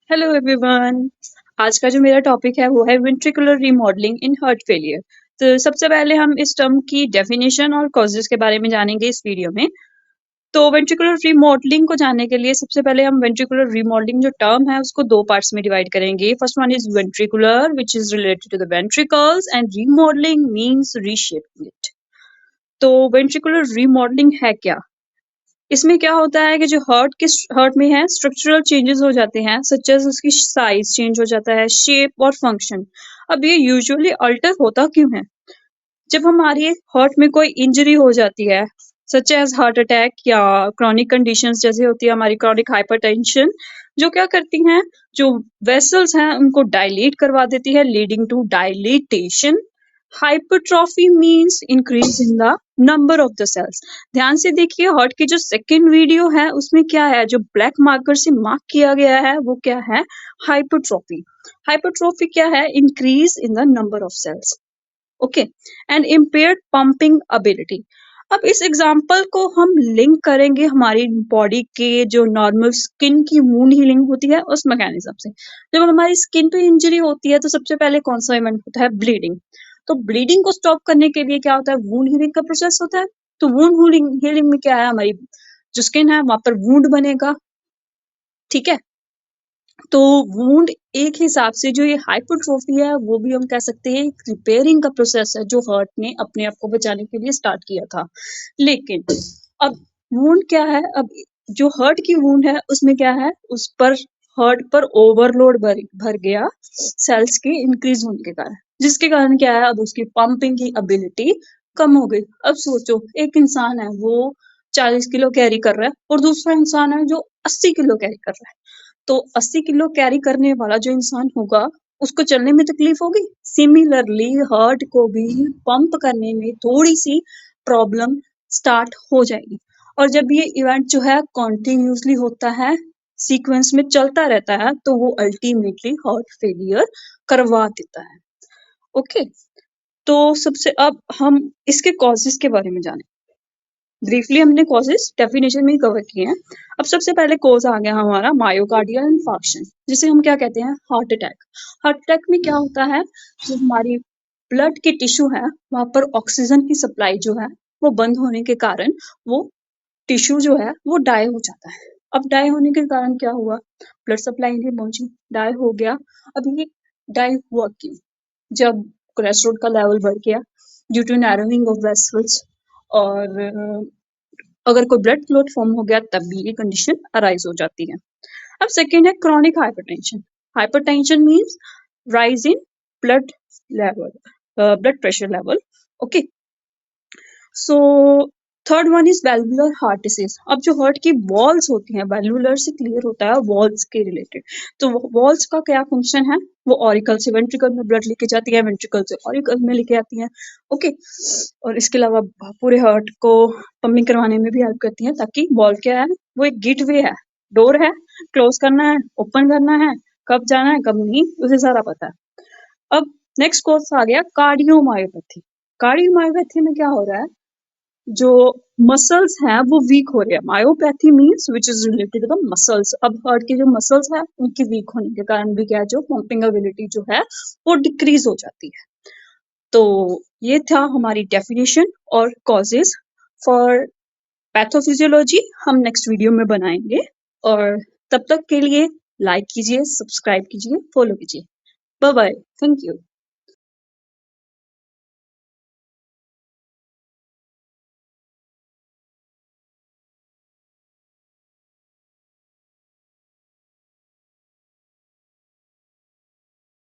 Hello everyone. आज का जो मेरा टॉपिक है वो है ventricular remodelling in heart failure. तो सबसे पहले हम इस टर्म की डेफिनेशन और कॉजेज के बारे में जानेंगे इस वीडियो में। तो वेंट्रिकुलर रीमॉडलिंग को जानने के लिए सबसे पहले हम वेंट्रिकुलर रीमॉडलिंग जो टर्म है उसको दो पार्ट्स में डिवाइड करेंगे। First one is ventricular which is related to the ventricles and remodelling means reshaping it. तो वेंट्रिकुलर रीमॉडलिंग है क्या? इसमें क्या होता है कि जो हार्ट में है स्ट्रक्चरल चेंजेस हो जाते हैं, सच एज उसकी साइज चेंज हो जाता है, शेप और फंक्शन। अब ये यूजुअली अल्टर होता क्यों है? जब हमारी हार्ट में कोई इंजरी हो जाती है, सच एज हार्ट अटैक या क्रॉनिक कंडीशंस जैसे होती है हमारी क्रॉनिक हाइपरटेंशन, जो क्या करती हैं, जो वेसल्स हैं उनको डायलेट करवा देती है, leading to dilatation. Hypertrophy means increase in the number of the cells. ध्यान से देखिए, हार्ट की जो सेकंड वीडियो है उसमें क्या है, जो ब्लैक मार्कर से मार्क किया गया है वो क्या है? हाइपरट्रॉफी। हाइपरट्रॉफी क्या है? Increase in the number of cells. Okay. And impaired pumping ability. अब इस एग्जाम्पल को हम लिंक करेंगे हमारी बॉडी के जो नॉर्मल स्किन की वूंड हीलिंग होती है उस मैकेनिज्म से। जब हमारी स्किन पे इंजरी होती है तो सबसे पहले कौन सा इवेंट होता है? ब्लीडिंग। तो ब्लीडिंग को स्टॉप करने के लिए क्या होता है? वूंड हीलिंग का प्रोसेस होता है। तो वूंड हीलिंग में क्या है, हमारी जो स्किन है वहां पर वूंड बनेगा। ठीक है। तो वूंड एक हिसाब से जो ये हाइपरट्रोफी है वो भी हम कह सकते हैं एक रिपेयरिंग का प्रोसेस है जो हार्ट ने अपने आप को बचाने के लिए स्टार्ट किया था। लेकिन अब वूंड क्या है? अब जो हार्ट की वूंड है उसमें क्या है, उस पर हार्ट पर ओवरलोड भर गया सेल्स के इंक्रीज होने के कारण, जिसके कारण क्या है, अब उसकी पंपिंग की एबिलिटी कम हो गई। अब सोचो, एक इंसान है वो 40 किलो कैरी कर रहा है और दूसरा इंसान है जो 80 किलो कैरी कर रहा है। तो 80 किलो कैरी करने वाला जो इंसान होगा उसको चलने में तकलीफ होगी। सिमिलरली हार्ट को भी पंप करने में थोड़ी सी प्रॉब्लम स्टार्ट हो जाएगी। और जब ये इवेंट जो है कॉन्टिन्यूसली होता है, सीक्वेंस में चलता रहता है, तो वो अल्टीमेटली हार्ट फेलियर करवा देता है। ओके। तो सबसे अब हम इसके कॉजेस के बारे में जाने। ब्रीफली हमने कॉजेस डेफिनेशन में ही कवर किए हैं। अब सबसे पहले कॉज आ गया हमारा मायोकार्डियल इन्फार्क्शन, जिसे हम क्या कहते हैं? Heart attack. हार्ट अटैक में क्या होता है, जो हमारी ब्लड के टिश्यू है वहां पर ऑक्सीजन की सप्लाई जो है वो बंद होने के कारण वो टिश्यू जो है वो डाई हो जाता है। अब डाई होने के कारण क्या हुआ? ब्लड सप्लाई नहीं पहुंची, डाई हो गया। अब ये डाई हुआ क्यों? जब कोलेस्ट्रॉल का लेवल बढ़ गया due to narrowing of vessels, और अगर कोई ब्लड क्लॉट फॉर्म हो गया तब भी ये कंडीशन अराइज हो जाती है। अब सेकेंड है chronic hypertension. Hypertension means rise in blood level, blood pressure level. Okay. So third one is valvular heart disease. अब जो हार्ट की वॉल्स होती हैं, वैल्वुलर से क्लियर होता है वॉल्स के रिलेटेड। तो वॉल्स का क्या फंक्शन है? वो ऑरिकल से वेंट्रिकल में ब्लड लेके जाती है, वेंट्रिकल से ऑरिकल में लेके आती है। ओके। और इसके अलावा पूरे हार्ट को पंपिंग करवाने में भी हेल्प करती है, ताकि वॉल क्या है, वो एक गेटवे है, डोर है, क्लोज करना है, ओपन करना है, कब जाना है कब नहीं, उसे सारा पता है। अब नेक्स्ट कोर्स आ गया कार्डियोमायोपैथी। कार्डियोमायोपैथी में क्या हो रहा है, जो मसल्स हैं वो वीक हो रहे हैं। Myopathy means which is related to the muscles. अब हार्ट के जो मसल्स है उनकी वीक होने के कारण भी क्या है, जो पंपिंग एबिलिटी जो है वो डिक्रीज हो जाती है। तो ये था हमारी डेफिनेशन और कॉजेज फॉर पैथोफिजियोलॉजी। हम नेक्स्ट वीडियो में बनाएंगे, और तब तक के लिए लाइक कीजिए, सब्सक्राइब कीजिए, फॉलो कीजिए। Bye bye, thank you.